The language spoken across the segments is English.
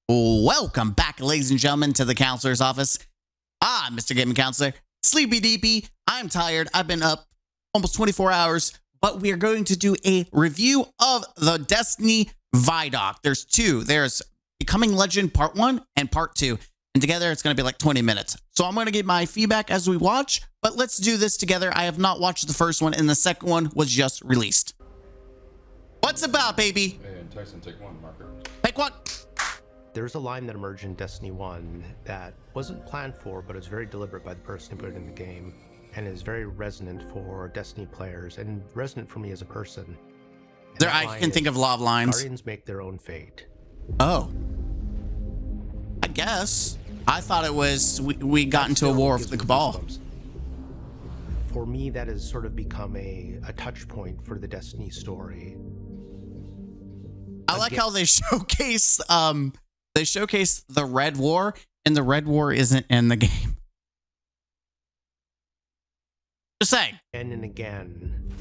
Welcome back, ladies and gentlemen, to the counselor's office. I'm Mr. Gaming Counselor, Sleepy DP. I'm tired. I've been up almost 24 hours, but we are going to do a review of the Destiny Vidoc. There's two. There's Becoming Legend Part 1 and Part 2. And together, it's going to be like 20 minutes. So I'm going to give my feedback as we watch, but let's do this together. I have not watched the first one, and the second one was just released. What's about, baby? Hey, and Tyson, take one marker. Take one. There's a line that emerged in Destiny 1 that wasn't planned for, but is very deliberate by the person who put it in the game, and is very resonant for Destiny players, and resonant for me as a person. There, I can think of a lot of lines. Guardians make their own fate. Oh. I guess. I thought it was we got into a war with the Cabal. For me, that has sort of become a touch point for the Destiny story. I like how they showcase the Red War, and the Red War isn't in the game. Just saying. And again,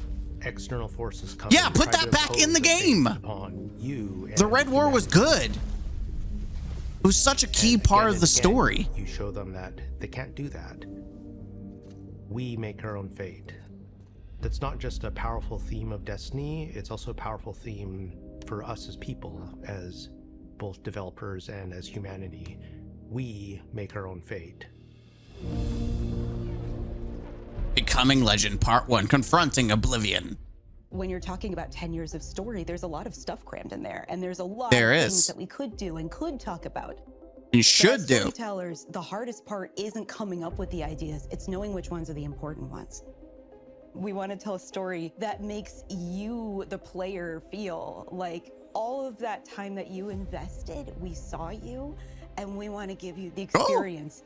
external forces come. Yeah, put that back in the game. Upon you. The Red War was good. It was such a key part of the story. You show them that they can't do that. We make our own fate. That's not just a powerful theme of Destiny, it's also a powerful theme for us as people, as both developers and as humanity. We make our own fate. Becoming Legend Part 1, Confronting Oblivion. When you're talking about 10 years of story, there's a lot of stuff crammed in there, and there's a lot of things that we could do and could talk about. And should do. Storytellers, the hardest part isn't coming up with the ideas, it's knowing which ones are the important ones. We want to tell a story that makes you, the player, feel like all of that time that you invested, we saw you, and we want to give you the experience.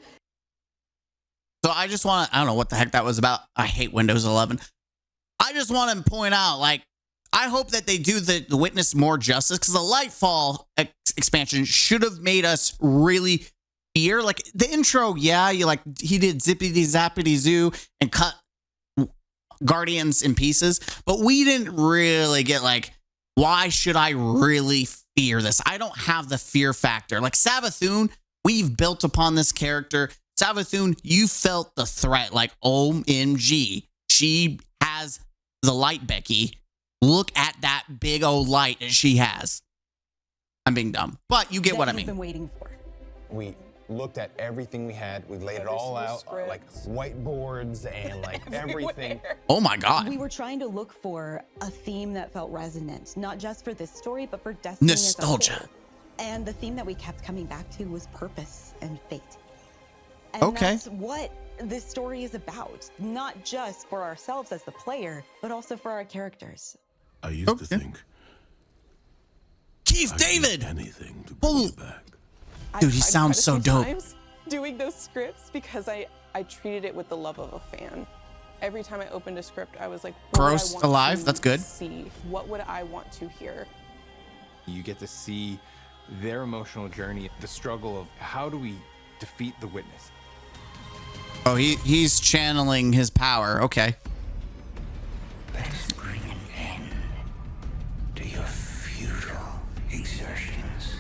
So I just want to, I don't know what the heck that was about. I hate Windows 11. I just want to point out, like, I hope that they do the Witness more justice, because the Lightfall expansion should have made us really fear. Like, the intro, yeah, you like, he did zippity zappity zoo and cut Guardians in pieces, but we didn't really get, like, why should I really fear this? I don't have the fear factor. Like, Savathun, we've built upon this character. Savathun, you felt the threat, like, OMG, she has the light, Becky. Look at that big old light that she has. I'm being dumb, but you get what I mean. Been waiting for. We looked at everything we had. We laid it all out, like whiteboards and like everything. Oh my God. We were trying to look for a theme that felt resonant, not just for this story, but for Destiny nostalgia. As a whole. And the theme that we kept coming back to was purpose and fate. And that's what this story is about, not just for ourselves as the player, but also for our characters. I used to think Keith David, anything to bring you back. Dude, he sounds so dope. Doing those scripts because I treated it with the love of a fan. Every time I opened a script, I was like, Gross alive. That's good. See, what would I want to hear? You get to see their emotional journey, the struggle of how do we defeat the Witness. Oh, he's channeling his power. Okay. Let's bring an end to your futile exertions.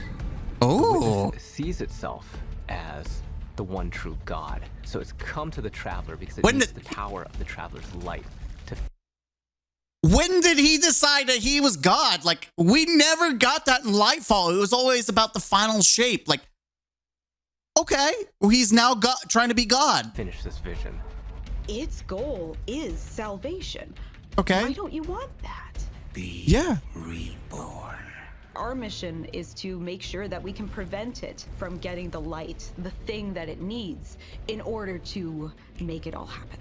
Oh. Witness sees itself as the one true God. So it's come to the Traveler because it needs the power of the Traveler's light to. When did he decide that he was God? Like, we never got that in Lightfall. It was always about the final shape. Like, okay, he's now trying to be God. Finish this vision. Its goal is salvation. Okay. Why don't you want that? Be reborn. Our mission is to make sure that we can prevent it from getting the light, the thing that it needs, in order to make it all happen.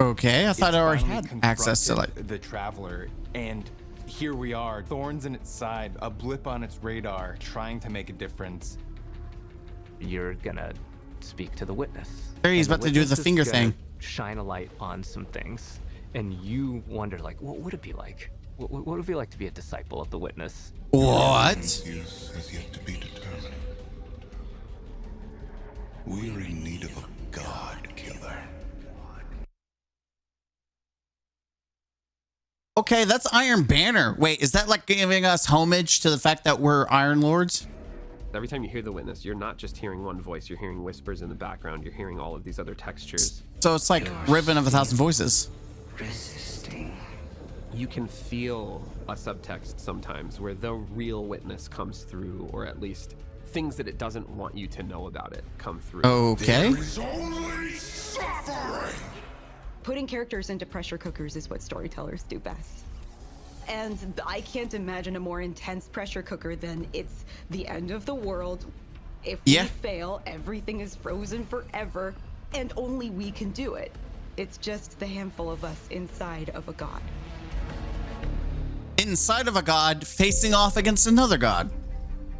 Okay, I thought I already had access to the Traveler, and here we are, thorns in its side, a blip on its radar, trying to make a difference. You're gonna speak to the Witness. There he's about to do the finger thing. Shine a light on some things, and you wonder, like, what would it be like? What would it be like to be a disciple of the Witness? What? Use has yet to be determined. We are in need of a God killer. Okay, that's Iron Banner. Wait, is that like giving us homage to the fact that we're Iron Lords? Every time you hear the witness, you're not just hearing one voice, you're hearing whispers in the background, you're hearing all of these other textures. So it's like Ribbon of a Thousand Voices. Resisting. You can feel a subtext sometimes where the real witness comes through, or at least things that it doesn't want you to know about it come through. Okay. There is only suffering. Putting characters into pressure cookers is what storytellers do best. And I can't imagine a more intense pressure cooker than it's the end of the world. If we fail, everything is frozen forever, and only we can do it. It's just the handful of us inside of a god. Inside of a god, facing off against another god.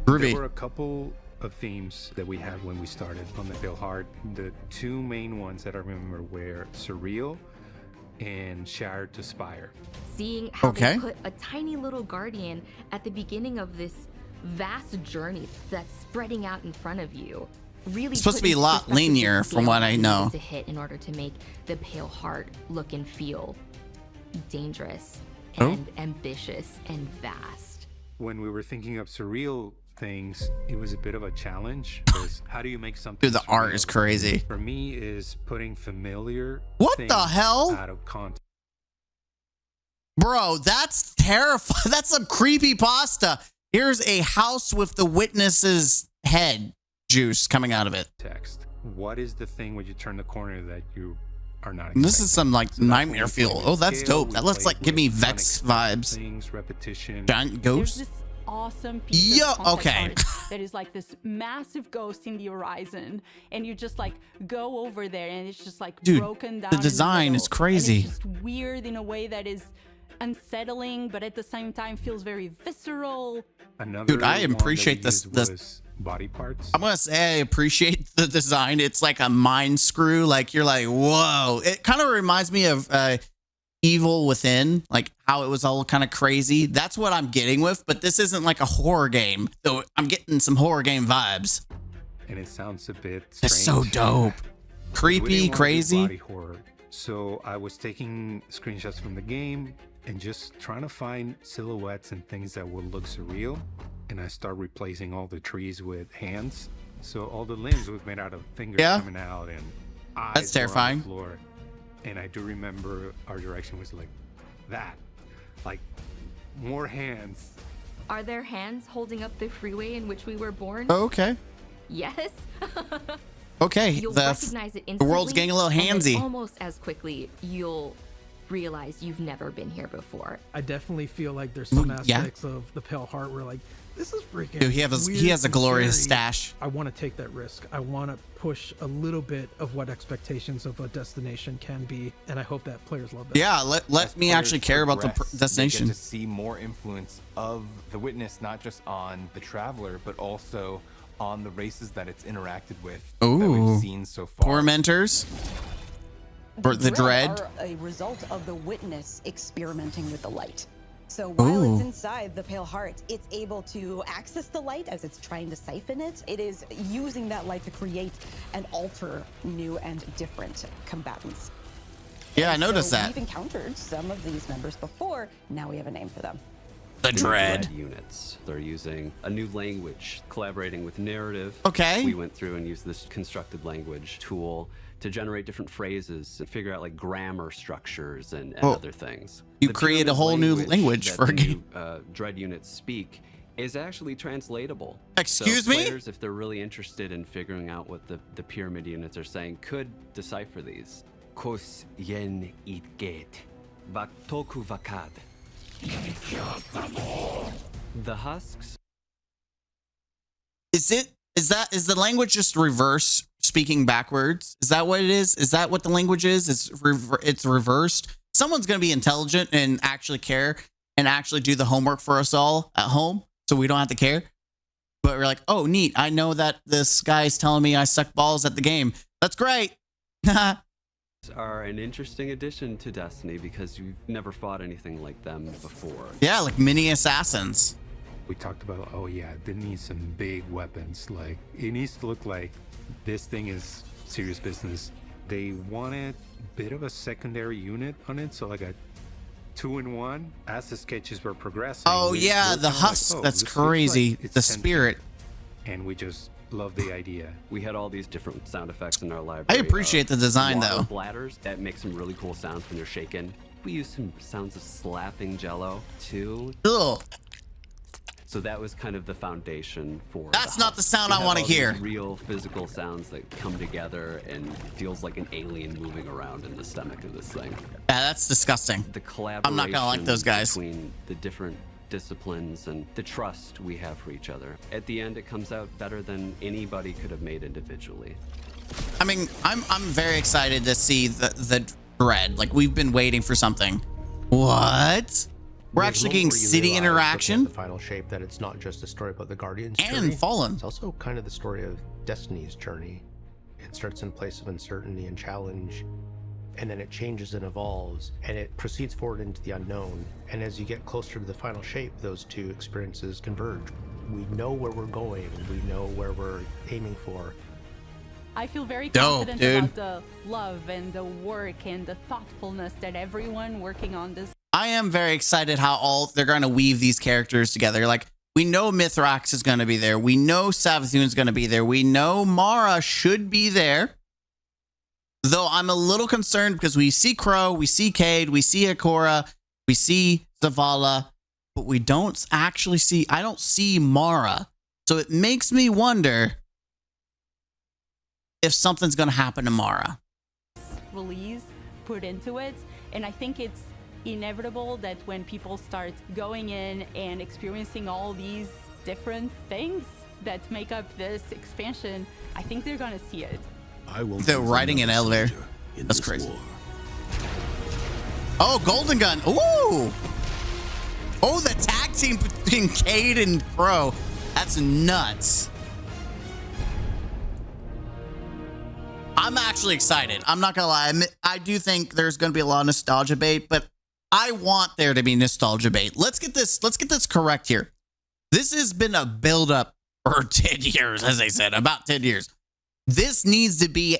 Groovy. There were a couple of themes that we had when we started on the Pale Heart. The two main ones that I remember were surreal and Shattered to Spire. Seeing how they put a tiny little guardian at the beginning of this vast journey that's spreading out in front of you. Really it's supposed to be a lot linear from what I know. To hit in order to make the Pale Heart look and feel dangerous and ambitious and vast. When we were thinking of surreal things, it was a bit of a challenge, because how do you make something Dude, the art is crazy. For me, is putting familiar what things the hell out of context. Bro, that's terrifying. That's some creepy pasta. Here's a house with the witness's head juice coming out of it. Text. What is the thing when you turn the corner that you are not expecting? This is some like nightmare feel. Oh, that's dope. That looks like give me Vex vibes. Things, repetition. Giant ghost. Awesome piece of okay. art that is like this massive ghost in the horizon, and you just like go over there and it's just like broken down. The design is crazy. And it's just weird in a way that is unsettling, but at the same time feels very visceral. Dude, I appreciate this body parts. I'm gonna say I appreciate the design. It's like a mind screw. Like you're like, whoa. It kind of reminds me of Evil Within, like how it was all kind of crazy. That's what I'm getting with, but this isn't like a horror game, though. I'm getting some horror game vibes. And it sounds a bit strange. It's so dope. Creepy, crazy. Body horror. So I was taking screenshots from the game and just trying to find silhouettes and things that would look surreal. And I start replacing all the trees with hands. So all the limbs were made out of fingers coming out and eyes. That's terrifying. On the floor. And I do remember our direction was like that, like more hands. Are there hands holding up the freeway in which we were born? Oh, okay. Yes. Okay. You'll recognize it instantly. The world's getting a little handsy. Almost as quickly, you'll realize you've never been here before. I definitely feel like there's some aspects of the Pale Heart where like, this is freaking Dude, he has a glorious scary. stash. I want to take that risk. I want to push a little bit of what expectations of a destination can be, and I hope that players love that. Yeah, let me actually care about the destination. To see more influence of the witness, not just on the traveler, but also on the races that it's interacted with that we've seen so far. Tormentors. Or the dread are a result of the witness experimenting with the light. So while it's inside the Pale Heart, it's able to access the light as it's trying to siphon it. It is using that light to create and alter new and different combatants. Yeah, I noticed that. We've encountered some of these members before. Now we have a name for them. The Dread units. They're using a new language, collaborating with narrative. Okay. We went through and used this constructed language tool to generate different phrases and figure out like grammar structures and other things. You create a whole new language for a game. Dread units speak is actually translatable. Excuse so me? Players, if they're really interested in figuring out what the pyramid units are saying, could decipher these. Kos yen itget, vaktoku vakad. The husks. Is the language just reverse speaking backwards? Is that what it is? Is that what the language is? It's reversed. Someone's going to be intelligent and actually care and actually do the homework for us all at home, so we don't have to care. But we're like, oh, neat. I know that this guy's telling me I suck balls at the game. That's great. Are an interesting addition to Destiny because you've never fought anything like them before. Yeah, like mini assassins. We talked about, oh yeah, they need some big weapons. Like, it needs to look like this thing is serious business. They wanted a bit of a secondary unit on it, so like a 2-in-1 as the sketches were progressing. Oh yeah, the husk. like, oh, that's crazy. like the spirit. and we just love the idea. We had all these different sound effects in our library. I appreciate the design, water though. Bladders that make some really cool sounds when you're shaking. We used some sounds of slapping Jello too. Ugh. So that was kind of the foundation for. That's not the sound I want to hear. Real physical sounds that come together and feels like an alien moving around in the stomach of this thing. Yeah, that's disgusting. The collaboration. I'm not gonna like those guys. Between the different disciplines and the trust we have for each other. At the end, it comes out better than anybody could have made individually. I mean, I'm very excited to see the dread. Like, we've been waiting for something. What? We're actually getting city interaction. The final shape that it's not just a story about the Guardians and journey. Fallen. It's also kind of the story of Destiny's journey. It starts in a place of uncertainty and challenge, and then it changes and evolves, and it proceeds forward into the unknown. And as you get closer to the final shape, those two experiences converge. We know where we're going. We know where we're aiming for. I feel very Dope, confident dude. about the love and the work and the thoughtfulness that everyone working on this. I am very excited how all they're going to weave these characters together. Like, we know Mithrax is going to be there. We know Savathun's going to be there. We know Mara should be there. Though I'm a little concerned because we see Crow, we see Cade, we see Akora, we see Zavala, but we don't actually see, I don't see Mara. So it makes me wonder if something's going to happen to Mara. Release put into it, and I think it's inevitable that when people start going in and experiencing all these different things that make up this expansion, I think they're gonna see it. They're riding an elevator. That's crazy. Oh, Golden Gun. Ooh. Oh, the tag team between Cade and Crow. That's nuts. I'm actually excited. I'm not gonna lie. I do think there's gonna be a lot of nostalgia bait, but I want there to be nostalgia bait. Let's get this correct here. This has been a build-up for 10 years, as I said, about 10 years. This needs to be,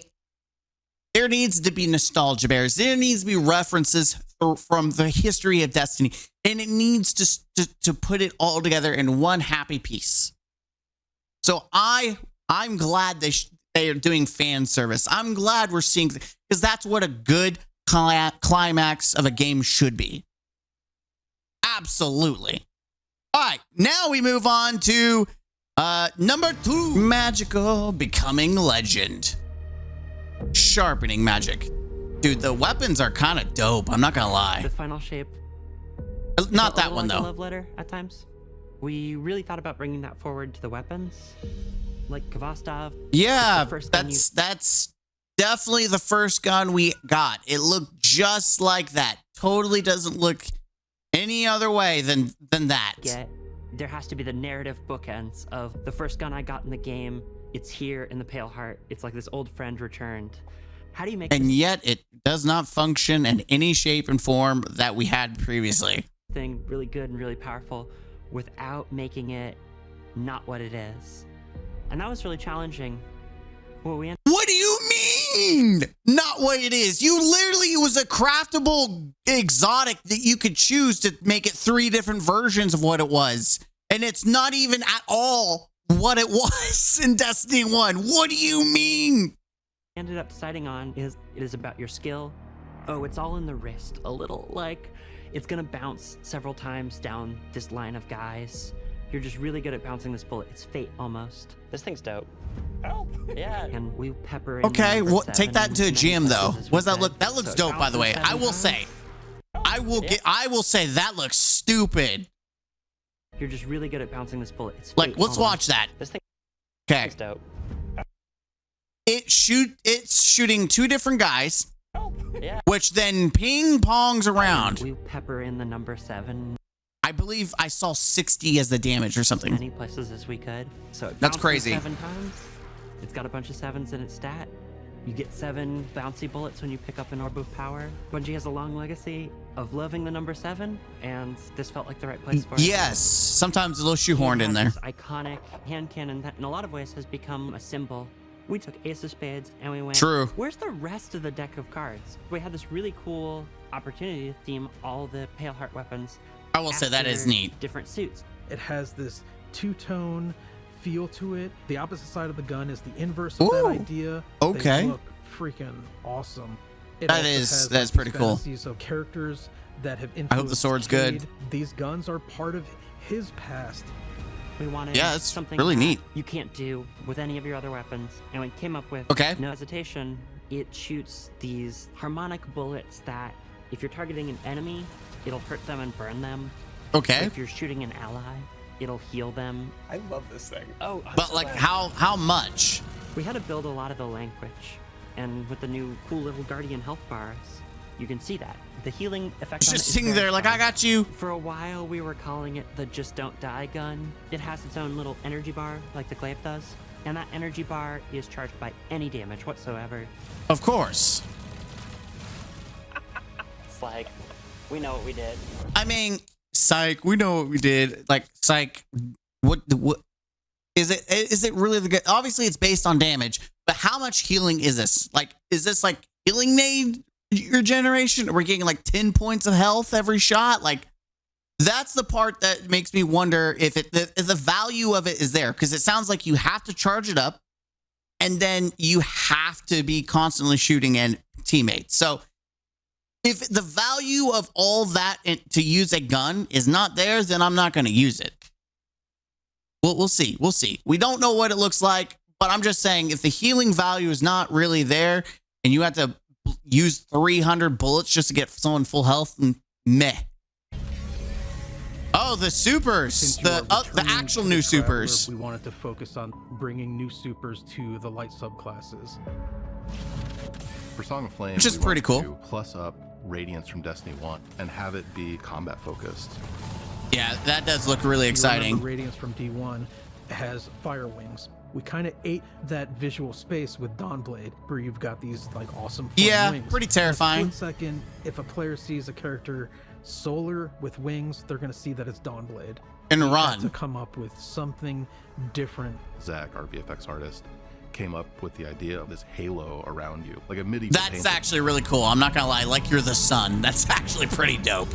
there needs to be nostalgia bears. There needs to be references from the history of Destiny, and it needs to put it all together in one happy piece. So I'm glad they are doing fan service. I'm glad we're seeing, because that's what a good climax of a game should be. Absolutely. All right, now we move on to number 2, magical becoming legend. Sharpening magic. Dude, the weapons are kind of dope. I'm not gonna lie. The final shape. Not that one though. A love letter at times. We really thought about bringing that forward to the weapons, like Kvastov. Yeah, that's definitely the first gun we got. It looked just like that. Totally doesn't look any other way than that. There has to be the narrative bookends of the first gun I got in the game. It's here in the Pale Heart. It's like this old friend returned. How do you make and yet it does not function in any shape and form that we had previously. Thing really good and really powerful without making it not what it is? And that was really challenging. What do you mean? Not what it is. You literally, it was a craftable exotic that you could choose to make it 3 different versions of what it was. And it's not even at all what it was in Destiny 1. What do you mean? Ended up deciding on it is about your skill. Oh, it's all in the wrist. A little like it's gonna bounce several times down this line of guys. You're just really good at bouncing this bullet. It's fate almost. This thing's dope. Help! Yeah. And we pepper in. Okay, well, take that into a gym though. What does that look? That looks dope, by the way. I will say that looks stupid. You're just really good at bouncing this bullet. It's like, let's watch that. This thing. Okay. Dope. It's shooting 2 different guys, Yeah. which then ping pongs around. We pepper in the number 7. I believe I saw 60 as the damage or something. As many places as we could. So it that's bounces crazy. 7 times. It's got a bunch of 7s in its stat. You get 7 bouncy bullets when you pick up an orb of power. Bungie has a long legacy of loving the number 7, and this felt like the right place for it. Yes, sometimes a little shoehorned in there. This iconic hand cannon that in a lot of ways has become a symbol. We took Ace of Spades and we went, True. Where's the rest of the deck of cards? We had this really cool opportunity to theme all the Pale Heart weapons. I will say that is neat. Different suits. It has this 2-tone feel to it. The opposite side of the gun is the inverse of that idea. Okay. They look freaking awesome. That's pretty cool. Of characters that have I hope the sword's good. These guns are part of his past. We wanted it's something really that neat. you can't do with any of your other weapons, and we came up with no hesitation. It shoots these harmonic bullets that, if you're targeting an enemy, it'll hurt them and burn them. Okay. But if you're shooting an ally, it'll heal them. I love this thing. Oh, but like how much? We had to build a lot of the language, and with the new cool little Guardian health bars, you can see that. The healing effect It's on just it is sitting very there like, fun. I got you. For a while, we were calling it the Just Don't Die gun. It has its own little energy bar, like the glaive does. And that energy bar is charged by any damage whatsoever. Of course. It's like, we know what we did. I mean, psych, we know what we did. Like, psych, what is it? Is it really the good? Obviously, it's based on damage, but how much healing is this? Like, is this like healing made your generation? We're getting like 10 points of health every shot. Like, that's the part that makes me wonder if the value of it is there, because it sounds like you have to charge it up, and then you have to be constantly shooting at teammates. So if the value of all that to use a gun is not there, then I'm not going to use it. We'll see. We'll see. We don't know what it looks like, but I'm just saying, if the healing value is not really there and you have to use 300 bullets just to get someone full health, and meh. Oh, the supers, the actual new supers. We wanted to focus on bringing new supers to the light subclasses. For Song of Flame, which is pretty cool. To plus up Radiance from Destiny 1 and have it be combat focused. Yeah, that does look really exciting. Radiance from D1 has fire wings. We kind of ate that visual space with Dawnblade, where you've got these like awesome wings. Pretty terrifying. In a split second, if a player sees a character solar with wings, they're going to see that it's Dawnblade. And we run. had to come up with something different. Zach, our VFX artist, came up with the idea of this halo around you, like a medieval That's painting. actually really cool. I'm not gonna lie, like you're the sun. That's actually pretty dope.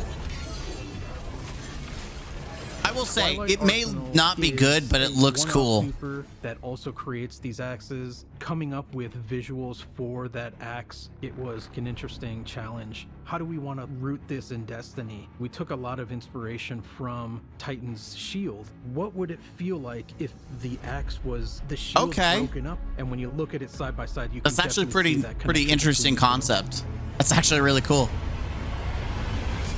I will say, Twilight it may Arsenal not be good, but it is looks a cool. super that also creates these axes. Coming up with visuals for that axe, it was an interesting challenge. How do we want to root this in Destiny? We took a lot of inspiration from Titan's shield. What would it feel like if the axe was the shield broken up? And when you look at it side by side, you can That's actually definitely see that pretty connection interesting between the two. concept. That's actually really cool.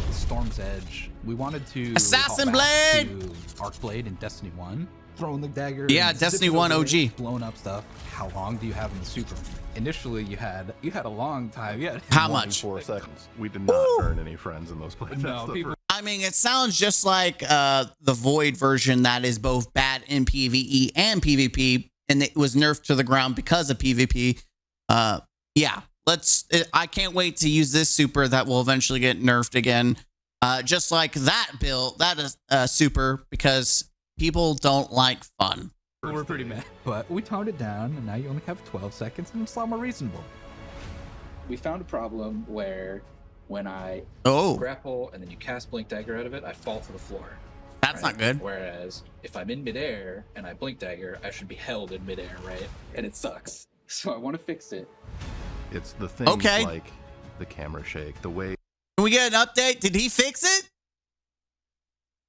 Storm's Edge. We wanted to Assassin call back Blade! to Arcblade in Destiny 1. Throwing the dagger. Yeah, and Destiny zipping 1 over OG. it, blowing up stuff. How long do you have in the super? Initially, you had a long time. You had How much? 4 seconds. We did not earn any friends in those playtests. No, people. I mean, it sounds just like the Void version that is both bad in PvE and PvP, and it was nerfed to the ground because of PvP. Yeah, I can't wait to use this super that will eventually get nerfed again. Just like that build, that is super, because people don't like fun. We're pretty mad. But we toned it down, and now you only have 12 seconds, and it's a lot more reasonable. We found a problem where when I grapple and then you cast Blink Dagger out of it, I fall to the floor. That's not good. Whereas if I'm in midair and I Blink Dagger, I should be held in midair, right? And it sucks. So I want to fix it. It's the things like the camera shake, the way. Can we get an update? Did he fix it?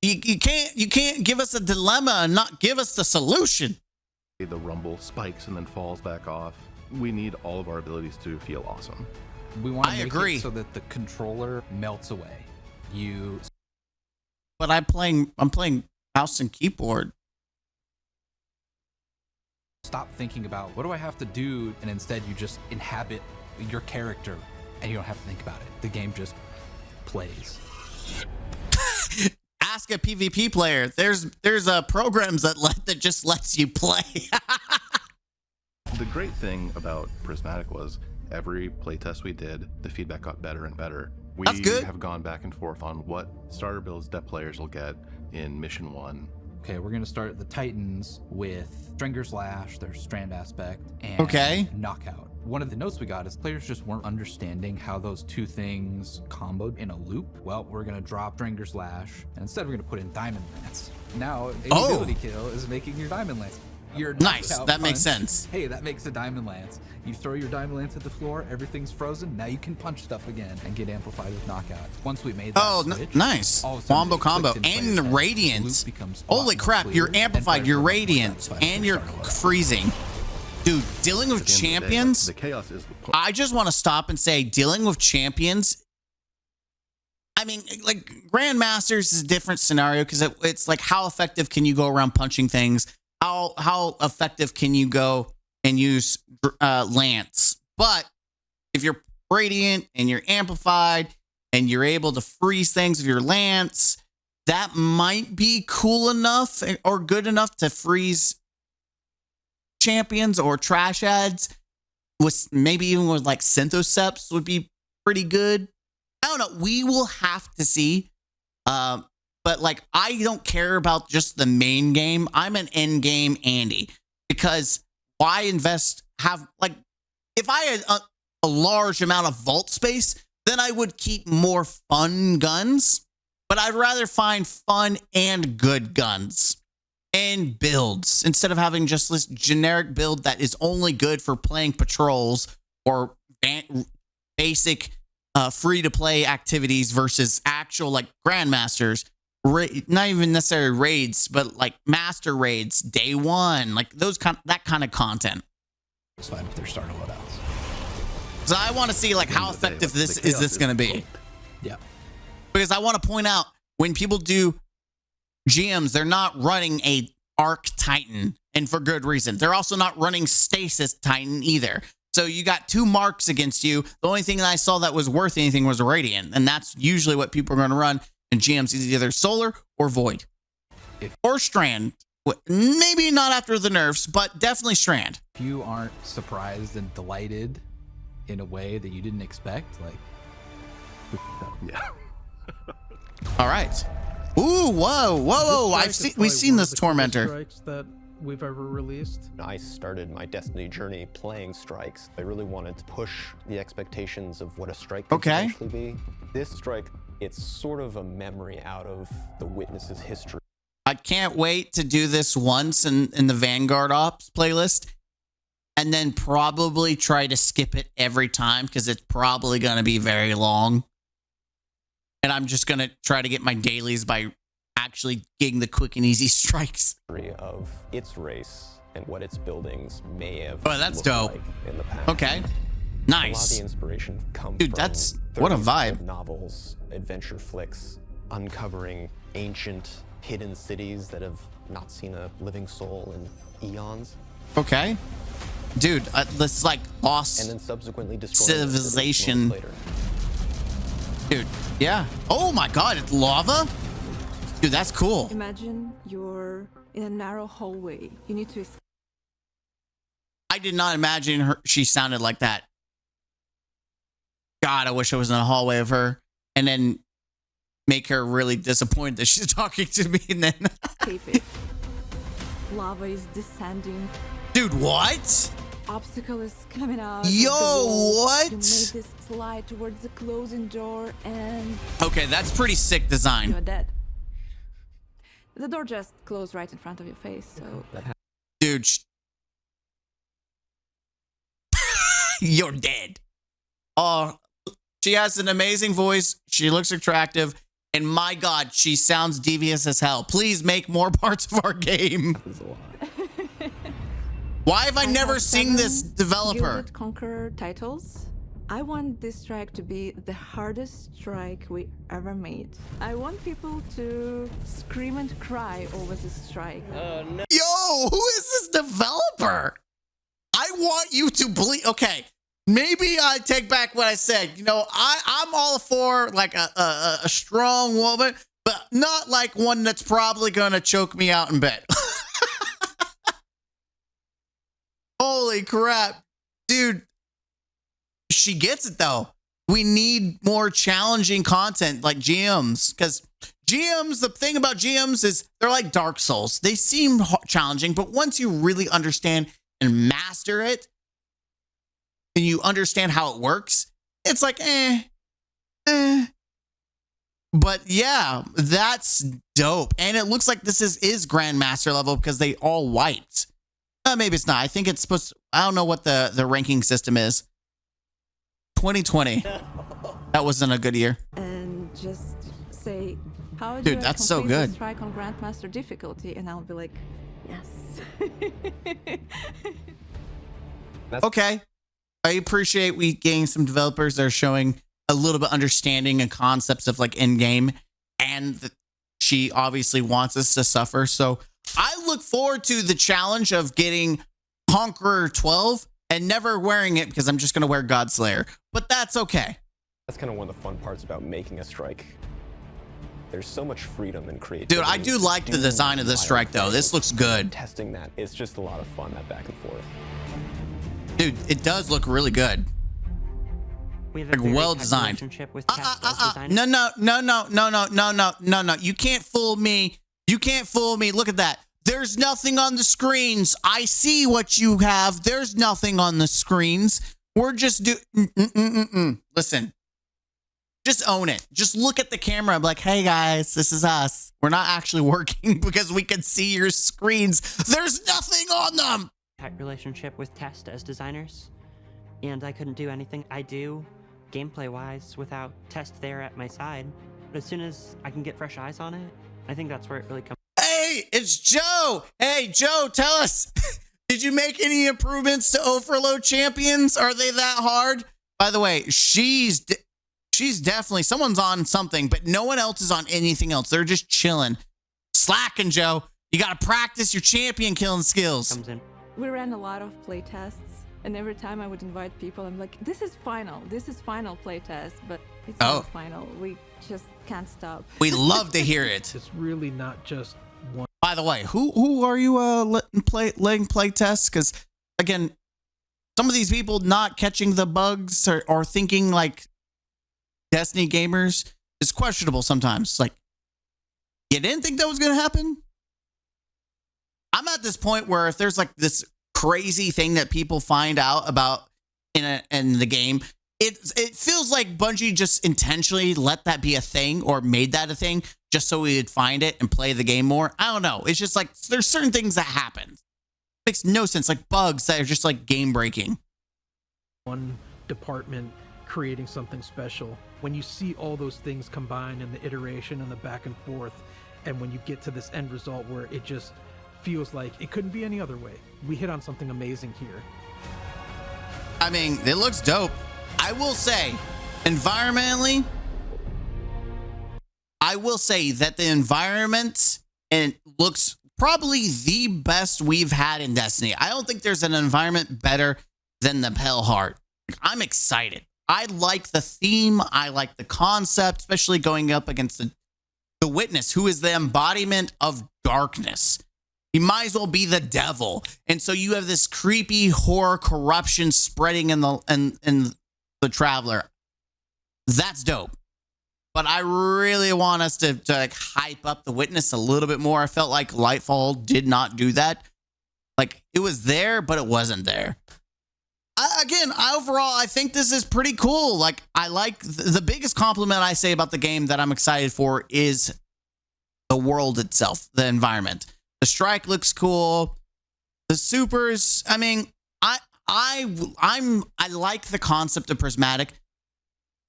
You can't give us a dilemma and not give us the solution. The rumble spikes and then falls back off. We need all of our abilities to feel awesome. We want to I make agree. it so that the controller melts away. But I'm playing mouse and keyboard. Stop thinking about what do I have to do, and instead you just inhabit your character and you don't have to think about it. The game just plays. Ask a PvP player. There's programs that just lets you play. The great thing about Prismatic was every playtest we did, the feedback got better and better. We have gone back and forth on what starter builds that players will get in Mission 1. Okay, we're going to start the Titans with Stringer's Lash, their strand aspect, and Knockout. One of the notes we got is players just weren't understanding how those two things comboed in a loop. Well, we're going to drop Stringer's Lash, and instead we're going to put in Diamond Lance. Now, a ability kill is making your Diamond Lance. your nice. knockout That makes punch. sense. Hey, that makes a diamond lance. You throw your diamond lance at the floor, everything's frozen. Now you can punch stuff again and get amplified with knockout. Once we made that switch, nice. all of a sudden Wombo it combo. clicked in And players' heads. radiant. The loop becomes Holy spot crap, clear, you're and amplified, players you're are radiant, satisfied and with you're their start freezing. Dude, dealing with At the end of the day, like, champions, the chaos is the point. I just want to stop and say dealing with champions, I mean, like, Grandmasters is a different scenario because it's like how effective can you go around punching things? How effective can you go and use Lance? But if you're Radiant and you're amplified and you're able to freeze things with your Lance, that might be cool enough or good enough to freeze champions or trash ads. With maybe even with like Synthoceps would be pretty good. I don't know. We will have to see. But like, I don't care about just the main game. I'm an end game Andy, because why invest? If I had a large amount of vault space, then I would keep more fun guns. But I'd rather find fun and good guns and builds instead of having just this generic build that is only good for playing patrols or basic free to play activities versus actual like Grandmasters. Not even necessarily raids, but like master raids, day one, like that kind of content. It's fine with their starter loadouts. So I want to see like how effective this going to be. Yeah. Because I want to point out when people do GMs, they're not running a Arc Titan, and for good reason. They're also not running Stasis Titan either. So you got two marks against you. The only thing that I saw that was worth anything was a Radiant, and that's usually what people are going to run. And GMs is either Solar or Void. Or Strand. Maybe not after the nerfs, but definitely Strand. If you aren't surprised and delighted in a way that you didn't expect, like, yeah. All right. Ooh, whoa! We've seen this Tormentor. Strikes that we've ever released. I started my Destiny journey playing strikes. I really wanted to push the expectations of what a strike could potentially be. This strike, it's sort of a memory out of the Witness's history. I can't wait to do this once in the Vanguard Ops playlist, and then probably try to skip it every time because it's probably going to be very long. And I'm just going to try to get my dailies by actually getting the quick and easy strikes. Of its race and what its buildings may have that's dope. like in the past. Okay. Nice. A lot of the inspiration comes Dude, from that's what a vibe. Novels, adventure flicks, uncovering ancient hidden cities that have not seen a living soul in eons. Okay. Dude, this like lost and then subsequently destroying civilization. Dude, yeah. Oh my god, it's lava? Dude, that's cool. Imagine you're in a narrow hallway. You need to escape. I did not imagine she sounded like that. God, I wish I was in a hallway of her. And then make her really disappointed that she's talking to me and then... Escape it. Lava is descending. Dude, what? Obstacle is coming out. Yo, what? You made this slide towards the closing door and... Okay, that's pretty sick design. You're dead. The door just closed right in front of your face, so... Dude. You're dead. Oh, she has an amazing voice. She looks attractive. And my God, she sounds devious as hell. Please make more parts of our game. Why have I never seen this developer? Gilded Conqueror titles. I want this strike to be the hardest strike we ever made. I want people to scream and cry over this strike. Oh, no. Yo, who is this developer? I want you to believe. Okay, maybe I take back what I said. You know, I'm all for like a strong woman, but not like one that's probably going to choke me out in bed. Holy crap, dude. She gets it though. We need more challenging content like GMs, because GMs, the thing about GMs is they're like Dark Souls. They seem challenging, but once you really understand and master it and you understand how it works, it's like, But yeah, that's dope. And it looks like this is Grandmaster level because they all wiped. Maybe it's not. I think it's supposed to, I don't know what the ranking system is. 2020. That wasn't a good year. And just say, how do Dude, I that's so complete good. this strike on Grandmaster difficulty? And I'll be like, yes. Okay. I appreciate we gained some developers that are showing a little bit understanding and concepts of like in game, and she obviously wants us to suffer. So I look forward to the challenge of getting Conqueror 12 and never wearing it because I'm just going to wear Godslayer, but that's okay. That's kind of one of the fun parts about making a strike. There's so much freedom and creativity. Dude, I do like the design of this strike though. This looks good. Testing that, it's just a lot of fun, that back and forth. Dude, it does look really good. We have like well designed. No. You can't fool me. You can't fool me. Look at that. There's nothing on the screens. I see what you have. There's nothing on the screens. We're just Listen. Just own it. Just look at the camera. I'm like, hey guys, this is us. We're not actually working because we can see your screens. There's nothing on them. Tight relationship with Test as designers, and I couldn't do anything I do gameplay-wise without Test there at my side. But as soon as I can get fresh eyes on it, I think that's where it really comes. Hey, it's Joe. Hey, Joe, tell us. Did you make any improvements to Overload Champions? Are they that hard? By the way, she's definitely, someone's on something, but no one else is on anything else. They're just chilling. Slacking, Joe. You got to practice your champion killing skills. Comes in. We ran a lot of play tests, and every time I would invite people, I'm like, this is final play test, but it's not final. We just can't stop. We love to hear it. It's really not just one. By the way, who are you letting play tests? Because again, some of these people not catching the bugs or thinking like Destiny gamers is questionable sometimes. Like, you didn't think that was going to happen? I'm at this point where if there's like this crazy thing that people find out about in the game, it feels like Bungie just intentionally let that be a thing or made that a thing just so we would find it and play the game more. I don't know. It's just like there's certain things that happen. Makes no sense, like bugs that are just like game breaking. One department creating something special. When you see all those things combined and the iteration and the back and forth, and when you get to this end result where it just feels like it couldn't be any other way. We hit on something amazing here. I mean, it looks dope. I will say, environmentally, I will say that the environment looks probably the best we've had in Destiny. I don't think there's an environment better than the Pale Heart. I'm excited. I like the theme. I like the concept, especially going up against the Witness, who is the embodiment of darkness. He might as well be the devil. And so you have this creepy horror corruption spreading in the Traveler. That's dope. But I really want us to like hype up the Witness a little bit more. I felt like Lightfall did not do that. Like it was there, but it wasn't there. Overall, I think this is pretty cool. Like I like the biggest compliment I say about the game that I'm excited for is the world itself, the environment. The strike looks cool. The supers, I mean, I like the concept of prismatic,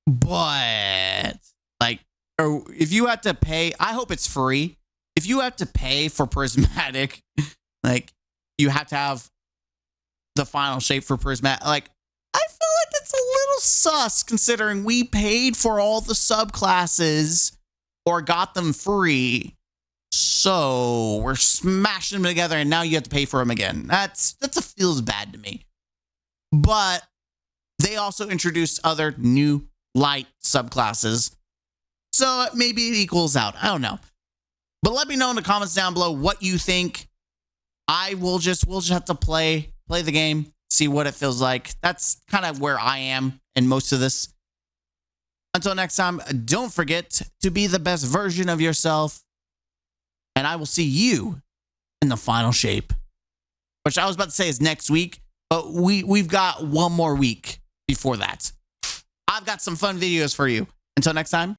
but like, if you have to pay, I hope it's free. If you have to pay for prismatic, like you have to have the final shape for prismatic. Like, I feel like that's a little sus considering we paid for all the subclasses or got them free. So we're smashing them together and now you have to pay for them again. That's feels bad to me. But they also introduced other new light subclasses. So maybe it equals out. I don't know. But let me know in the comments down below what you think. We'll just have to play the game, see what it feels like. That's kind of where I am in most of this. Until next time, don't forget to be the best version of yourself. And I will see you in the final shape, which I was about to say is next week, but we've got one more week before that. I've got some fun videos for you. Until next time.